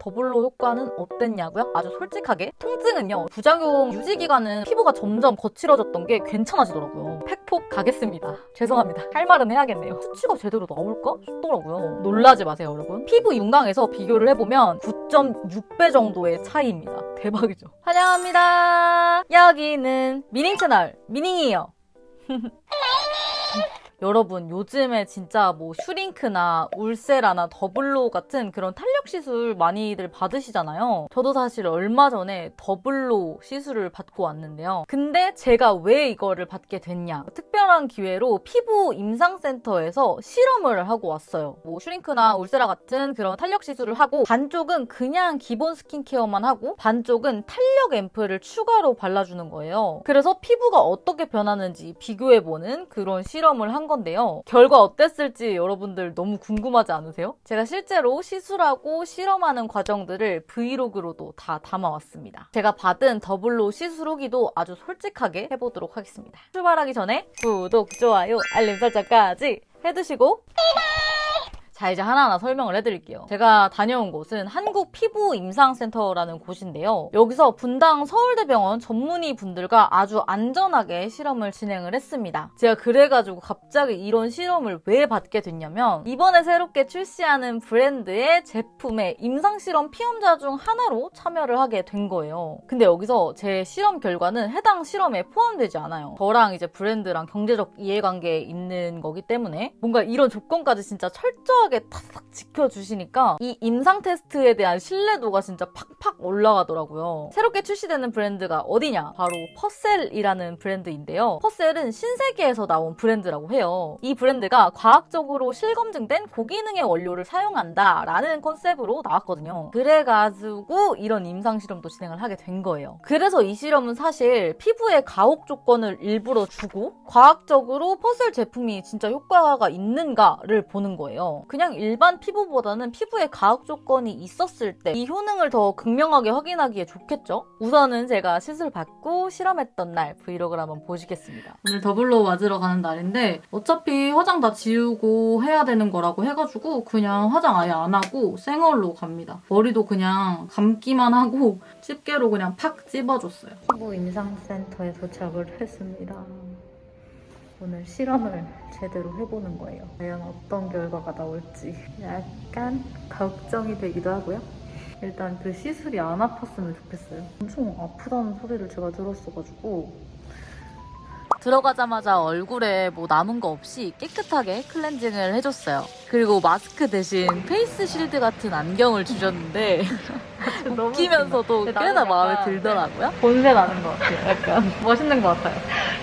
더블로 효과는 어땠냐고요? 아주 솔직하게 통증은요, 부작용 유지 기간은 피부가 점점 거칠어졌던 게 괜찮아지더라고요. 팩폭 가겠습니다. 죄송합니다. 할 말은 해야겠네요. 수치가 제대로 나올까 싶더라고요. 놀라지 마세요, 여러분. 피부 윤광에서 비교를 해보면 9.6배 정도의 차이입니다. 대박이죠. 환영합니다. 여기는 미닝 채널 미닝이에요. 여러분, 요즘에 진짜 뭐 슈링크나 울세라나 더블로 같은 그런 탄력 시술 많이들 받으시잖아요. 저도 사실 얼마 전에 더블로 시술을 받고 왔는데요. 근데 제가 왜 이거를 받게 됐냐? 특별한 기회로 피부 임상센터에서 실험을 하고 왔어요. 뭐 슈링크나 울세라 같은 그런 탄력 시술을 하고, 반쪽은 그냥 기본 스킨케어만 하고 반쪽은 탄력 앰플을 추가로 발라주는 거예요. 그래서 피부가 어떻게 변하는지 비교해보는 그런 실험을 한 건데요. 결과 어땠을지 여러분들 너무 궁금하지 않으세요? 제가 실제로 시술하고 실험하는 과정들을 브이로그로도 다 담아왔습니다. 제가 받은 더블로 시술 후기도 아주 솔직하게 해보도록 하겠습니다. 출발하기 전에 구독, 좋아요, 알림 설정까지 해두시고, 자, 이제 하나하나 설명을 해드릴게요. 제가 다녀온 곳은 한국피부임상센터라는 곳인데요. 여기서 분당 서울대병원 전문의 분들과 아주 안전하게 실험을 진행을 했습니다. 제가 그래가지고 갑자기 이런 실험을 왜 받게 됐냐면, 이번에 새롭게 출시하는 브랜드의 제품의 임상실험 피험자 중 하나로 참여를 하게 된 거예요. 근데 여기서 제 실험 결과는 해당 실험에 포함되지 않아요. 저랑 이제 브랜드랑 경제적 이해관계에 있는 거기 때문에 뭔가 이런 조건까지 진짜 철저하게 탁탁 지켜주시니까 이 임상 테스트에 대한 신뢰도가 진짜 팍팍 올라가더라고요. 새롭게 출시되는 브랜드가 어디냐? 바로 퍼셀이라는 브랜드인데요. 퍼셀은 신세계에서 나온 브랜드라고 해요. 이 브랜드가 과학적으로 실검증된 고기능의 원료를 사용한다라는 컨셉으로 나왔거든요. 그래가지고 이런 임상 실험도 진행을 하게 된 거예요. 그래서 이 실험은 사실 피부에 가혹 조건을 일부러 주고 과학적으로 퍼셀 제품이 진짜 효과가 있는가를 보는 거예요. 그냥 일반 피부보다는 피부에 가혹 조건이 있었을 때 이 효능을 더 극명하게 확인하기에 좋겠죠? 우선은 제가 시술 받고 실험했던 날 브이로그를 한번 보시겠습니다. 오늘 더블로 맞으러 가는 날인데 어차피 화장 다 지우고 해야 되는 거라고 해가지고 그냥 화장 아예 안 하고 생얼로 갑니다. 머리도 그냥 감기만 하고 집게로 그냥 팍 찝어줬어요. 피부 임상센터에 도착을 했습니다. 오늘 실험을 제대로 해보는 거예요. 과연 어떤 결과가 나올지 약간 걱정이 되기도 하고요. 일단 그 시술이 안 아팠으면 좋겠어요. 엄청 아프다는 소리를 제가 들었어가지고 들어가자마자 얼굴에 뭐 남은 거 없이 깨끗하게 클렌징을 해줬어요. 그리고 마스크 대신 페이스 실드 같은 안경을 주셨는데 웃기면서도 꽤나 마음에 들더라고요. 본세 나는 것 같아요. 약간 멋있는 것 같아요.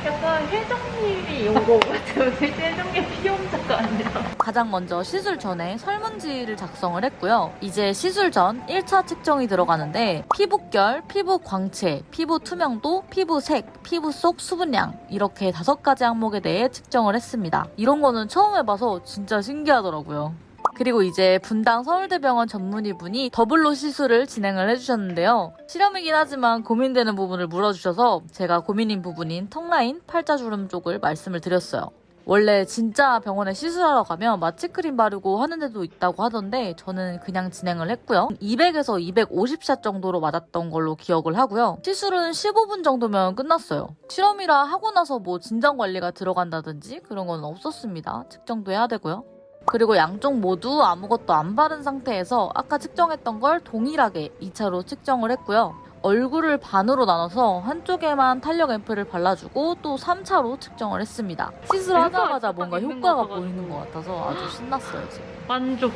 약간 혜정님이 온 거 같아요. 혜정님 피용자가 아니라. 가장 먼저 시술 전에 설문지를 작성을 했고요. 이제 시술 전 1차 측정이 들어가는데 피부결, 피부 광채, 피부 투명도, 피부색, 피부 속 수분량 이렇게 5가지 항목에 대해 측정을 했습니다. 이런 거는 처음 해봐서 진짜 신기하더라고요. 그리고 이제 분당 서울대병원 전문의분이 더블로 시술을 진행을 해주셨는데요. 실험이긴 하지만 고민되는 부분을 물어주셔서 제가 고민인 부분인 턱라인, 팔자주름 쪽을 말씀을 드렸어요. 원래 진짜 병원에 시술하러 가면 마취크림 바르고 하는 데도 있다고 하던데 저는 그냥 진행을 했고요. 200에서 250샷 정도로 맞았던 걸로 기억을 하고요. 시술은 15분 정도면 끝났어요. 실험이라 하고 나서 뭐 진정관리가 들어간다든지 그런 건 없었습니다. 측정도 해야 되고요. 그리고 양쪽 모두 아무것도 안 바른 상태에서 아까 측정했던 걸 동일하게 2차로 측정을 했고요. 얼굴을 반으로 나눠서 한쪽에만 탄력 앰플을 발라주고 또 3차로 측정을 했습니다. 시술하자마자 뭔가 효과가 보이는 것 같아서 아주 신났어요, 지금. 만족.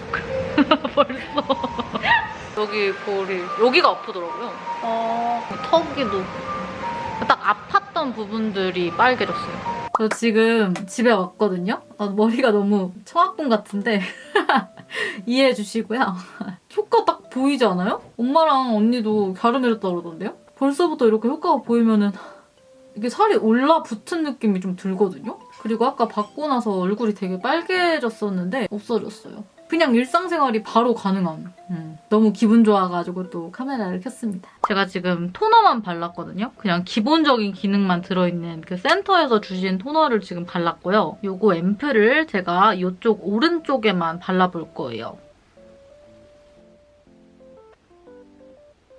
벌써. 여기 볼이 여기가 아프더라고요. 턱이도. 딱 아팠던 부분들이 빨개졌어요. 저 지금 집에 왔거든요. 머리가 너무 청학봉 같은데 이해해 주시고요. 효과 딱 보이지 않아요? 엄마랑 언니도 갸름해졌다 그러던데요? 벌써부터 이렇게 효과가 보이면은 이게 살이 올라붙은 느낌이 좀 들거든요? 그리고 아까 받고 나서 얼굴이 되게 빨개졌었는데 없어졌어요. 그냥 일상생활이 바로 가능한. 너무 기분 좋아가지고 또 카메라를 켰습니다. 제가 지금 토너만 발랐거든요. 그냥 기본적인 기능만 들어있는 그 센터에서 주신 토너를 지금 발랐고요. 요거 앰플을 제가 이쪽 오른쪽에만 발라볼 거예요.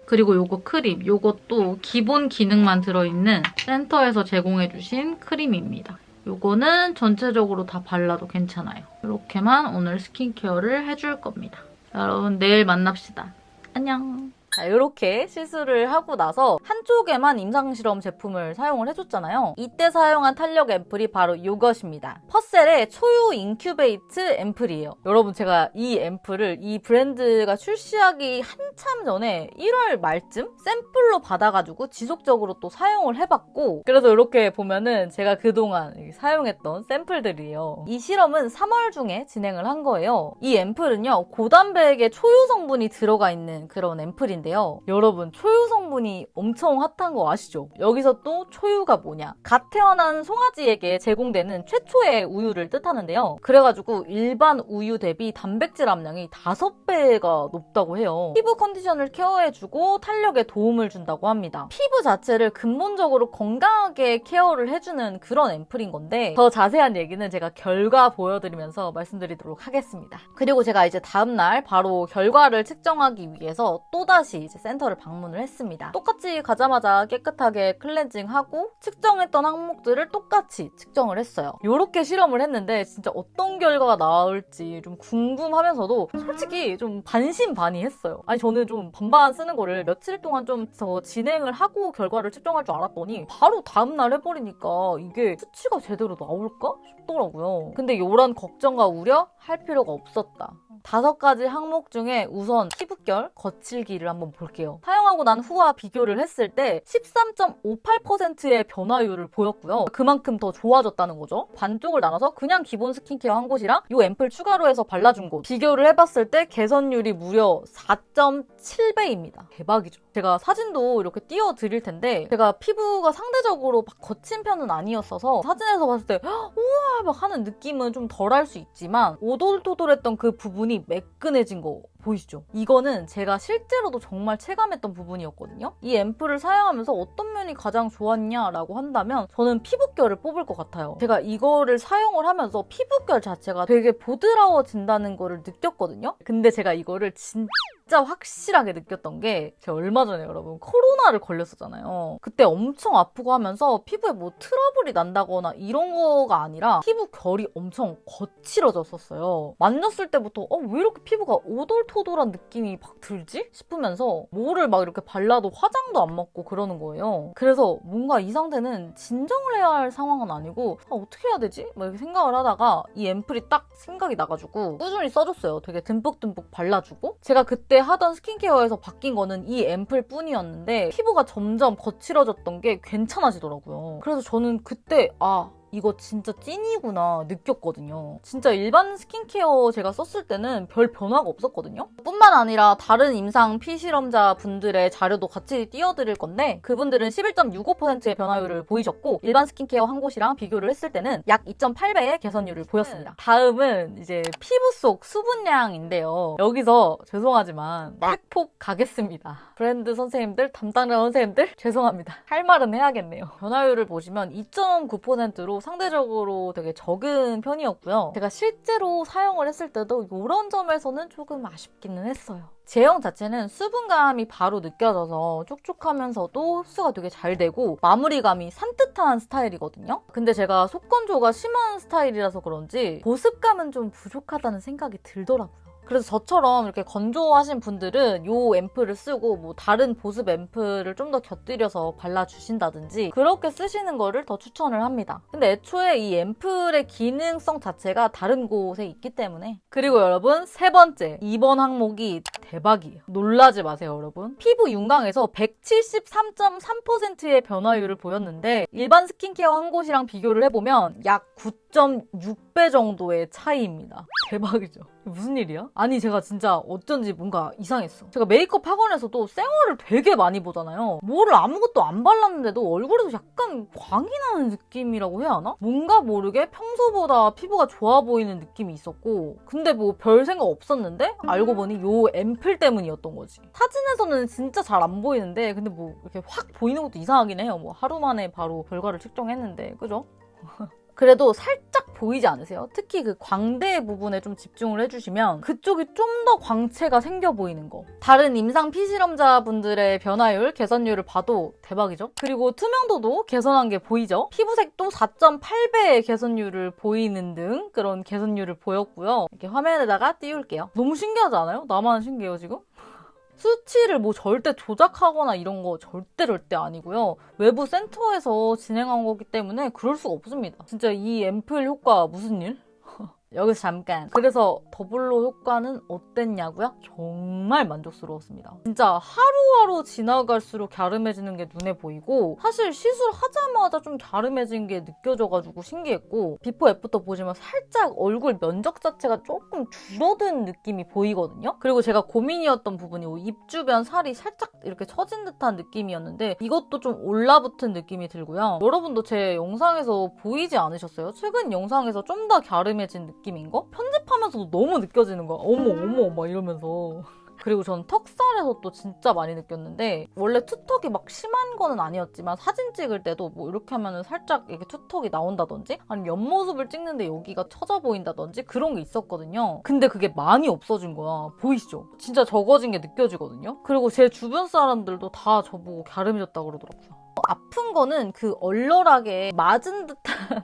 그리고 요거 크림, 요것도 기본 기능만 들어있는 센터에서 제공해주신 크림입니다. 요거는 전체적으로 다 발라도 괜찮아요. 이렇게만 오늘 스킨케어를 해줄 겁니다. 여러분 내일 만납시다. 안녕. 자, 이렇게 시술을 하고 나서 한쪽에만 임상실험 제품을 사용을 해줬잖아요. 이때 사용한 탄력 앰플이 바로 이것입니다. 퍼셀의 초유 인큐베이트 앰플이에요. 여러분 제가 이 앰플을 이 브랜드가 출시하기 한참 전에 1월 말쯤 샘플로 받아가지고 지속적으로 또 사용을 해봤고, 그래서 이렇게 보면은 제가 그동안 사용했던 샘플들이에요. 이 실험은 3월 중에 진행을 한 거예요. 이 앰플은요, 고단백의 초유 성분이 들어가 있는 그런 앰플인데 여러분 초유 성분이 엄청 핫한 거 아시죠? 여기서 또 초유가 뭐냐? 갓 태어난 송아지에게 제공되는 최초의 우유를 뜻하는데요. 그래가지고 일반 우유 대비 단백질 함량이 5배가 높다고 해요. 피부 컨디션을 케어해주고 탄력에 도움을 준다고 합니다. 피부 자체를 근본적으로 건강하게 케어를 해주는 그런 앰플인 건데, 더 자세한 얘기는 제가 결과 보여드리면서 말씀드리도록 하겠습니다. 그리고 제가 이제 다음날 바로 결과를 측정하기 위해서 또다시 이제 센터를 방문을 했습니다. 똑같이 가자마자 깨끗하게 클렌징하고 측정했던 항목들을 똑같이 측정을 했어요. 이렇게 실험을 했는데 진짜 어떤 결과가 나올지 좀 궁금하면서도 솔직히 좀 반신반의했어요. 아니 저는 좀 반반 쓰는 거를 며칠 동안 좀 더 진행을 하고 결과를 측정할 줄 알았더니 바로 다음날 해버리니까 이게 수치가 제대로 나올까 싶더라고요. 근데 이런 걱정과 우려 할 필요가 없었다. 5가지 항목 중에 우선 피부결, 거칠기를 한번 볼게요. 사용하고 난 후와 비교를 했을 때 13.58%의 변화율을 보였고요. 그만큼 더 좋아졌다는 거죠. 반쪽을 나눠서 그냥 기본 스킨케어 한 곳이랑 이 앰플 추가로 해서 발라준 곳 비교를 해봤을 때 개선율이 무려 4.7배입니다. 대박이죠. 제가 사진도 이렇게 띄워드릴 텐데 제가 피부가 상대적으로 막 거친 편은 아니었어서 사진에서 봤을 때 우와 막 하는 느낌은 좀 덜할 수 있지만 오돌토돌했던 그 부분이 매끈해진 거 보이시죠? 이거는 제가 실제로도 정말 체감했던 부분이었거든요. 이 앰플을 사용하면서 어떤 면이 가장 좋았냐라고 한다면 저는 피부결을 뽑을 것 같아요. 제가 이거를 사용을 하면서 피부결 자체가 되게 보드라워진다는 거를 느꼈거든요. 근데 제가 이거를 진짜 확실하게 느꼈던 게 제가 얼마 전에 여러분 코로나를 걸렸었잖아요. 그때 엄청 아프고 하면서 피부에 뭐 트러블이 난다거나 이런 거가 아니라 피부 결이 엄청 거칠어졌었어요. 만졌을 때부터 왜 이렇게 피부가 오돌토돌한 느낌이 막 들지? 싶으면서 뭐를 막 이렇게 발라도 화장도 안 먹고 그러는 거예요. 그래서 뭔가 이 상태는 진정을 해야 할 상황은 아니고 어떻게 해야 되지? 막 이렇게 생각을 하다가 이 앰플이 딱 생각이 나가지고 꾸준히 써줬어요. 되게 듬뿍듬뿍 발라주고 제가 그때 하던 스킨케어에서 바뀐 거는 이 앰플 뿐이었는데 피부가 점점 거칠어졌던 게 괜찮아지더라고요. 그래서 저는 그때 이거 진짜 찐이구나 느꼈거든요. 진짜 일반 스킨케어 제가 썼을 때는 별 변화가 없었거든요. 뿐만 아니라 다른 임상 피실험자 분들의 자료도 같이 띄워드릴 건데 그분들은 11.65%의 변화율을 보이셨고 일반 스킨케어 한 곳이랑 비교를 했을 때는 약 2.8배의 개선율을 보였습니다. 다음은 이제 피부 속 수분량인데요. 여기서 죄송하지만 팩폭 가겠습니다. 브랜드 선생님들, 담당자 선생님들 죄송합니다. 할 말은 해야겠네요. 변화율을 보시면 2.9%로 상대적으로 되게 적은 편이었고요. 제가 실제로 사용을 했을 때도 이런 점에서는 조금 아쉽기는 했어요. 제형 자체는 수분감이 바로 느껴져서 촉촉하면서도 흡수가 되게 잘 되고 마무리감이 산뜻한 스타일이거든요. 근데 제가 속건조가 심한 스타일이라서 그런지 보습감은 좀 부족하다는 생각이 들더라고요. 그래서 저처럼 이렇게 건조하신 분들은 이 앰플을 쓰고 뭐 다른 보습 앰플을 좀 더 곁들여서 발라주신다든지 그렇게 쓰시는 거를 더 추천을 합니다. 근데 애초에 이 앰플의 기능성 자체가 다른 곳에 있기 때문에. 그리고 여러분 3번째, 이번 항목이 대박이에요. 놀라지 마세요 여러분. 피부 윤광에서 173.3%의 변화율을 보였는데 일반 스킨케어 한 곳이랑 비교를 해보면 약 9.6배 정도의 차이입니다. 대박이죠. 무슨 일이야? 아니 제가 진짜 어쩐지 뭔가 이상했어. 제가 메이크업 학원에서도 생얼을 되게 많이 보잖아요. 뭐를 아무것도 안 발랐는데도 얼굴에서 약간 광이 나는 느낌이라고 해야 하나? 뭔가 모르게 평소보다 피부가 좋아 보이는 느낌이 있었고 근데 뭐 별 생각 없었는데 알고 보니 요 앰플 때문이었던 거지. 사진에서는 진짜 잘 안 보이는데 근데 뭐 이렇게 확 보이는 것도 이상하긴 해요. 뭐 하루 만에 바로 결과를 측정했는데 그죠? 그래도 살짝 보이지 않으세요? 특히 그 광대 부분에 좀 집중을 해주시면 그쪽이 좀 더 광채가 생겨 보이는 거. 다른 임상 피실험자분들의 변화율, 개선율을 봐도 대박이죠? 그리고 투명도도 개선한 게 보이죠? 피부색도 4.8배의 개선율을 보이는 등 그런 개선율을 보였고요. 이렇게 화면에다가 띄울게요. 너무 신기하지 않아요? 나만 신기해요, 지금? 수치를 뭐 절대 조작하거나 이런 거 절대 아니고요. 외부 센터에서 진행한 거기 때문에 그럴 수가 없습니다. 진짜 이 앰플 효과 무슨 일? 여기서 잠깐. 그래서 더블로 효과는 어땠냐고요? 정말 만족스러웠습니다. 진짜 하루하루 지나갈수록 갸름해지는 게 눈에 보이고 사실 시술하자마자 좀 갸름해진 게 느껴져가지고 신기했고 비포 애프터 보시면 살짝 얼굴 면적 자체가 조금 줄어든 느낌이 보이거든요. 그리고 제가 고민이었던 부분이 입 주변 살이 살짝 이렇게 처진 듯한 느낌이었는데 이것도 좀 올라붙은 느낌이 들고요. 여러분도 제 영상에서 보이지 않으셨어요? 최근 영상에서 좀 더 갸름해진 느낌인 거? 편집하면서도 너무 느껴지는 거야. 어머 막 이러면서. 그리고 전 턱살에서 또 진짜 많이 느꼈는데 원래 투턱이 막 심한 거는 아니었지만 사진 찍을 때도 뭐 이렇게 하면은 살짝 이렇게 투턱이 나온다든지 아니면 옆모습을 찍는데 여기가 처져 보인다든지 그런 게 있었거든요. 근데 그게 많이 없어진 거야. 보이시죠? 진짜 적어진 게 느껴지거든요. 그리고 제 주변 사람들도 다 저보고 갸름해졌다 그러더라고요. 아픈 거는 그 얼얼하게 맞은 듯한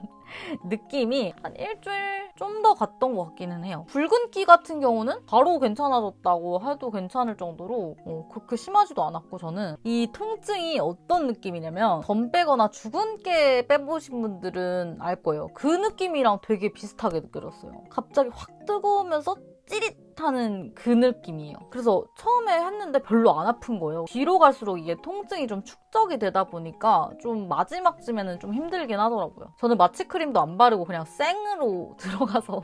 느낌이 한 일주일 좀 더 갔던 것 같기는 해요. 붉은기 같은 경우는 바로 괜찮아졌다고 해도 괜찮을 정도로 그렇게 심하지도 않았고 저는 이 통증이 어떤 느낌이냐면 점 빼거나 죽은 깨 빼보신 분들은 알 거예요. 그 느낌이랑 되게 비슷하게 느껴졌어요. 갑자기 확 뜨거우면서 찌릿하는 그 느낌이에요. 그래서 처음에 했는데 별로 안 아픈 거예요. 뒤로 갈수록 이게 통증이 좀 축적이 되다 보니까 좀 마지막쯤에는 좀 힘들긴 하더라고요. 저는 마취크림도 안 바르고 그냥 생으로 들어가서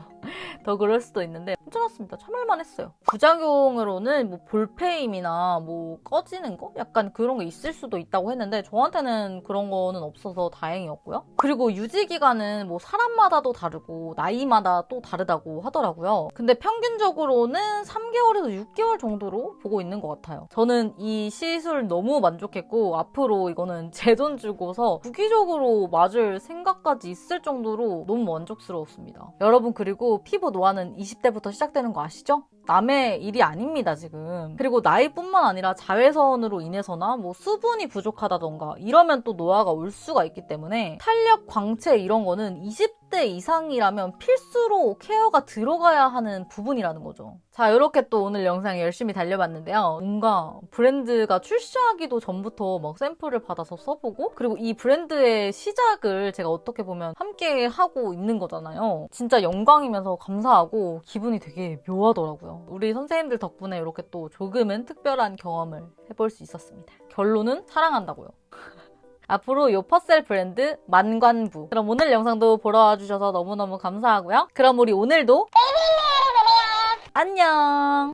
더 그럴 수도 있는데 괜찮았습니다. 참을만 했어요. 부작용으로는 뭐 볼페임이나 뭐 꺼지는 거? 약간 그런 게 있을 수도 있다고 했는데 저한테는 그런 거는 없어서 다행이었고요. 그리고 유지기간은 뭐 사람마다도 다르고 나이마다 또 다르다고 하더라고요. 근데 평균적으로는 3개월에서 6개월 정도로 보고 있는 것 같아요. 저는 이 시술 너무 만족했고 앞으로 이거는 제 돈 주고서 주기적으로 맞을 생각까지 있을 정도로 너무 만족스러웠습니다. 여러분 그리고 피부 노화는 20대부터 시작되는 거 아시죠? 남의 일이 아닙니다, 지금. 그리고 나이뿐만 아니라 자외선으로 인해서나 뭐 수분이 부족하다던가 이러면 또 노화가 올 수가 있기 때문에 탄력, 광채 이런 거는 20대 이상이라면 필수로 케어가 들어가야 하는 부분이라는 거죠. 자, 이렇게 또 오늘 영상 열심히 달려봤는데요. 뭔가 브랜드가 출시하기도 전부터 막 샘플을 받아서 써보고 그리고 이 브랜드의 시작을 제가 어떻게 보면 함께 하고 있는 거잖아요. 진짜 영광이면서 감사하고 기분이 되게 묘하더라고요. 우리 선생님들 덕분에 이렇게 또 조금은 특별한 경험을 해볼 수 있었습니다. 결론은 사랑한다고요. 앞으로 요퍼셀 브랜드 만관부. 그럼 오늘 영상도 보러 와주셔서 너무너무 감사하고요. 그럼 우리 오늘도 안녕!